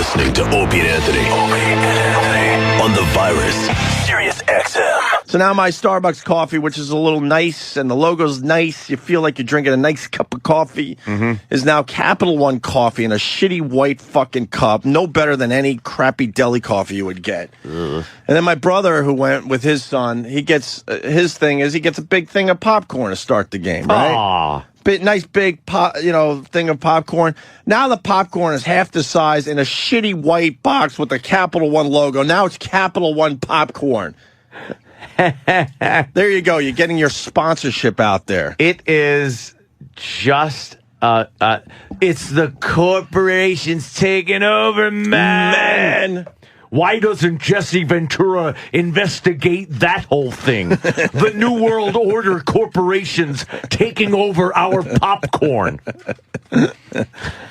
listening to Opie and Anthony. On the virus, Sirius XM. So now my Starbucks coffee, which is a little nice, and the logo's nice, you feel like you're drinking a nice cup of coffee, is now Capital One coffee in a shitty white fucking cup, no better than any crappy deli coffee you would get. And then my brother, who went with his son, he gets, his thing is he gets a big thing of popcorn to start the game, right? Aww. Nice big thing of popcorn. Now the popcorn is half the size in a shitty white box with the Capital One logo. Now it's Capital One popcorn. There you go. You're getting your sponsorship out there. It is just it's the corporations taking over, man. Why doesn't Jesse Ventura investigate that whole thing? The New World Order corporations taking over our popcorn.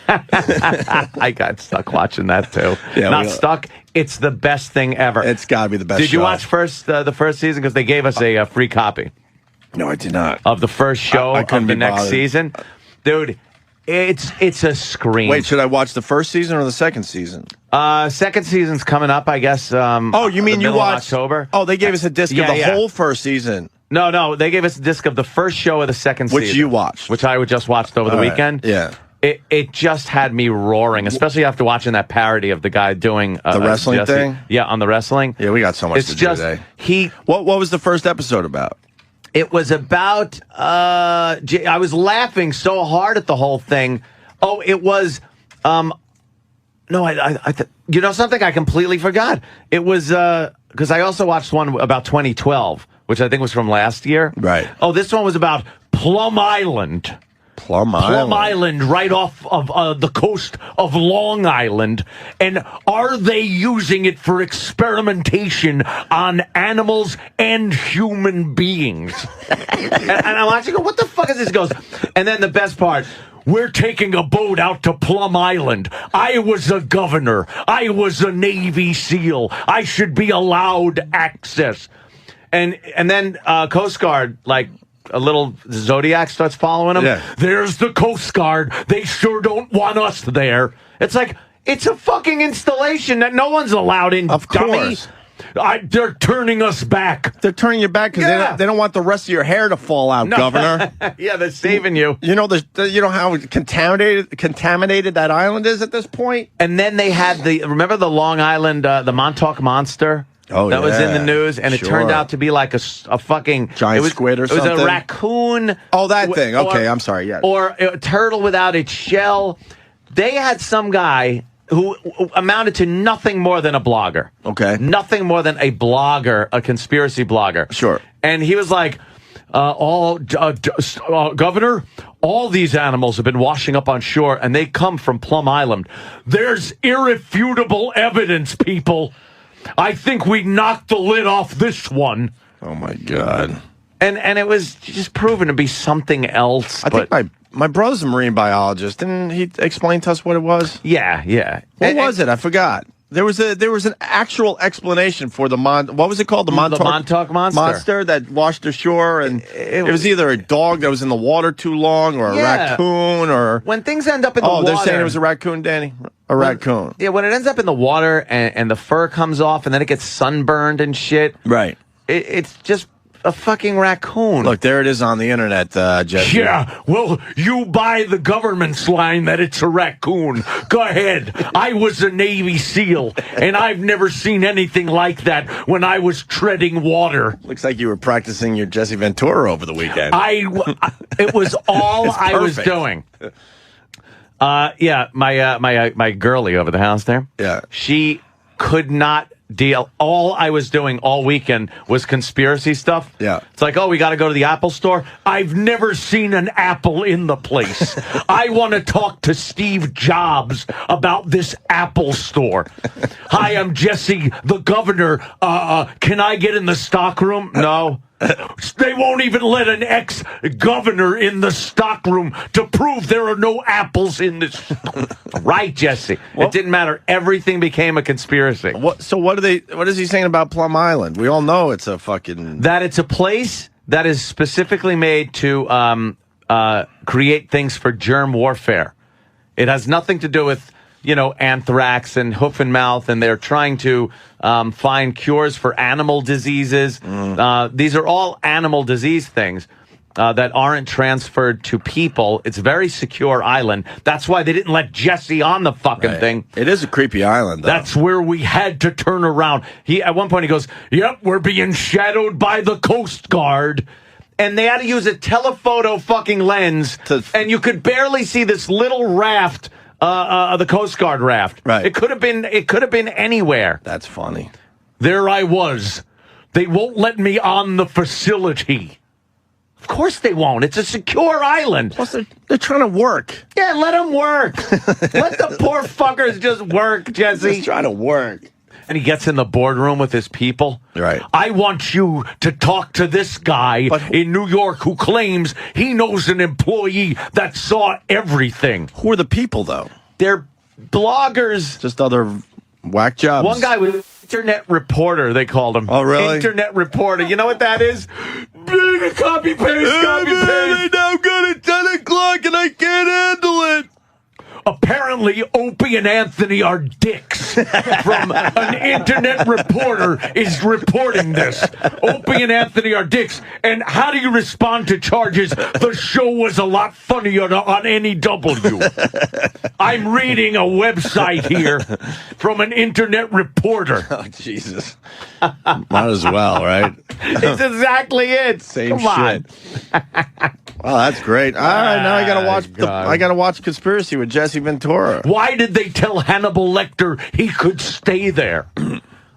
I got stuck watching that, too. Yeah, not stuck. It's the best thing ever. It's got to be the best Did you watch the first season? Because they gave us a free copy. No, I did not. Of the first show of the next season. Dude, it's a scream. Wait, should I watch the first season or the second season? Second season's coming up, I guess. You mean you watched October? Oh, they gave us a disc of the whole first season. No, they gave us a disc of the first show of the second season, which you watched, which I just watched over the weekend. Yeah, it just had me roaring, especially after watching that parody of the guy doing the wrestling thing. Yeah, on the wrestling. Yeah, we got so much to do today. What was the first episode about? It was about. I was laughing so hard at the whole thing. Oh, it was. No, you know something? I completely forgot. It was because I also watched one about 2012, which I think was from last year. Right. Oh, this one was about Plum Island. Plum Island, right off of the coast of Long Island. And are they using it for experimentation on animals and human beings? and I'm watching, what the fuck is this? Goes, and then the best part. We're taking a boat out to Plum Island. I was a governor. I was a Navy SEAL. I should be allowed access. And then Coast Guard, like a little Zodiac starts following them. Yeah. There's the Coast Guard. They sure don't want us there. It's like, it's a fucking installation that no one's allowed in, of course. Dummy. They're turning us back. They're turning you back because they don't want the rest of your hair to fall out, Governor. Yeah, they're saving you. You know, you know how contaminated that island is at this point. And then they had remember the Long Island, the Montauk Monster. Oh, that was in the news, and it turned out to be like a fucking giant squid or something. It was a raccoon. Oh, that thing. Okay, I'm sorry. Yeah, or a turtle without its shell. They had some guy who amounted to nothing more than a blogger. Okay. Nothing more than a blogger, a conspiracy blogger. Sure. And he was like, Governor, all these animals have been washing up on shore, and they come from Plum Island. There's irrefutable evidence, people. I think we knocked the lid off this one. Oh, my God. And it was just proven to be something else. I think my brother's a marine biologist. Didn't he explain to us what it was? Yeah. What was it? I forgot. There was an actual explanation for what was it called? The Montauk Monster that washed ashore, and it was either a dog that was in the water too long, or a raccoon, or when things end up in the water. Oh, they're saying it was a raccoon, Danny. Raccoon. Yeah, when it ends up in the water and the fur comes off, and then it gets sunburned and shit. Right. It's just a fucking raccoon. Look, there it is on the internet, Jesse. Yeah, well, you buy the government's line that it's a raccoon. Go ahead. I was a Navy SEAL, and I've never seen anything like that when I was treading water. Looks like you were practicing your Jesse Ventura over the weekend. It was all I was doing. Yeah, my girlie over the house there. Yeah. She could not deal. All I was doing all weekend was conspiracy stuff. Yeah. It's like, oh, we got to go to the Apple store. I've never seen an Apple in the place. I want to talk to Steve Jobs about this Apple store. Hi, I'm Jesse, the governor. Can I get in the stockroom? No. They won't even let an ex-governor in the stockroom to prove there are no apples in this. Right, Jesse. It didn't matter. Everything became a conspiracy. What is he saying about Plum Island? We all know it's a fucking... That it's a place that is specifically made to create things for germ warfare. It has nothing to do with anthrax and hoof and mouth, and they're trying to find cures for animal diseases. These are all animal disease things that aren't transferred to people. It's a very secure island. That's why they didn't let Jesse on the fucking thing. It is a creepy island, though. That's where we had to turn around. At one point he goes, "Yep, we're being shadowed by the Coast Guard." And they had to use a telephoto fucking lens, and you could barely see this little raft, the Coast Guard raft. Right. It could have been anywhere. That's funny. There I was. They won't let me on the facility. Of course they won't. It's a secure island. Plus, they're trying to work. Yeah, let them work. Let the poor fuckers just work, Jesse. Just trying to work. And he gets in the boardroom with his people. Right. I want you to talk to this guy in New York who claims he knows an employee that saw everything. Who are the people, though? They're bloggers. Just other whack jobs. One guy was internet reporter, they called him. Oh, really? Internet reporter. You know what that is? Copy paste, copy paste. I now got it 10 o'clock and I can't handle it. Apparently, Opie and Anthony are dicks. From an internet reporter is reporting this. Opie and Anthony are dicks. And how do you respond to charges? The show was a lot funnier on NEW. I'm reading a website here from an internet reporter. Oh, Jesus. Might as well, right? It's exactly it. Same Come shit. Oh, that's great. All right, now I gotta watch Conspiracy with Jesse Ventura. Why did they tell Hannibal Lecter he could stay there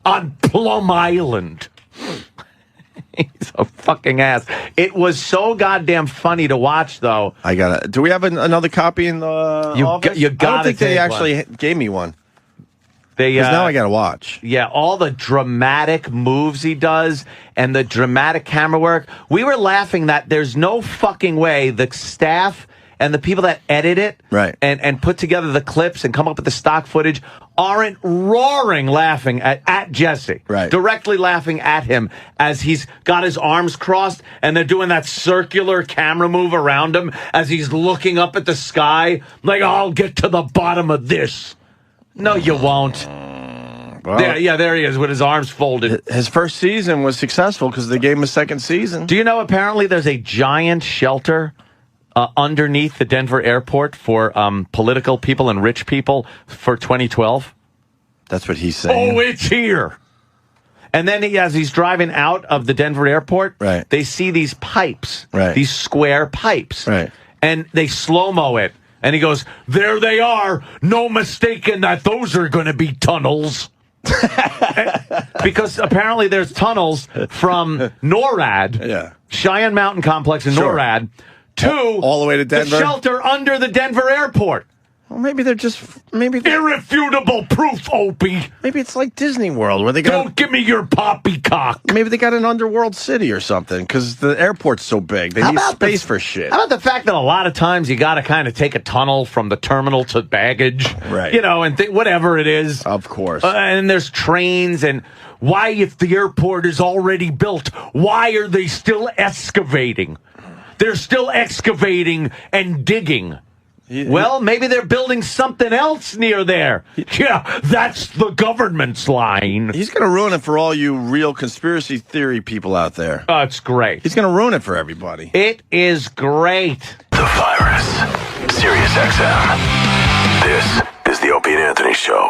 on Plum Island? He's a fucking ass. It was so goddamn funny to watch, though. Do we have another copy in the office? You gotta I don't think they actually one. gave me one. Because now I gotta watch. Yeah, all the dramatic moves he does and the dramatic camera work. We were laughing that there's no fucking way the staff and the people that edit it and put together the clips and come up with the stock footage aren't roaring laughing at Jesse. Right. Directly laughing at him as he's got his arms crossed and they're doing that circular camera move around him as he's looking up at the sky like, I'll get to the bottom of this. No, you won't. Well, there he is with his arms folded. His first season was successful because they gave him a second season. Do you know apparently there's a giant shelter underneath the Denver airport for political people and rich people for 2012? That's what he's saying. Oh, it's here. And then as he's driving out of the Denver airport, they see these pipes, these square pipes. Right. And they slow-mo it. And he goes, there they are. No mistaking that those are going to be tunnels. Because apparently there's tunnels from NORAD, Cheyenne Mountain Complex in NORAD, to all the way to Denver. The shelter under the Denver airport. Well, maybe they're irrefutable proof, Opie. Maybe it's like Disney World where they don't give me your poppycock. Maybe they got an underworld city or something because the airport's so big. They need space for shit. How about the fact that a lot of times you got to kind of take a tunnel from the terminal to baggage, right? And whatever it is. Of course. And there's trains and. Why, if the airport is already built, why are they still excavating? They're still excavating and digging. Well, maybe they're building something else near there. Yeah, that's the government's line. He's going to ruin it for all you real conspiracy theory people out there. Oh, it's great. He's going to ruin it for everybody. It is great. The Virus. Sirius XM. This is the Opie and Anthony Show.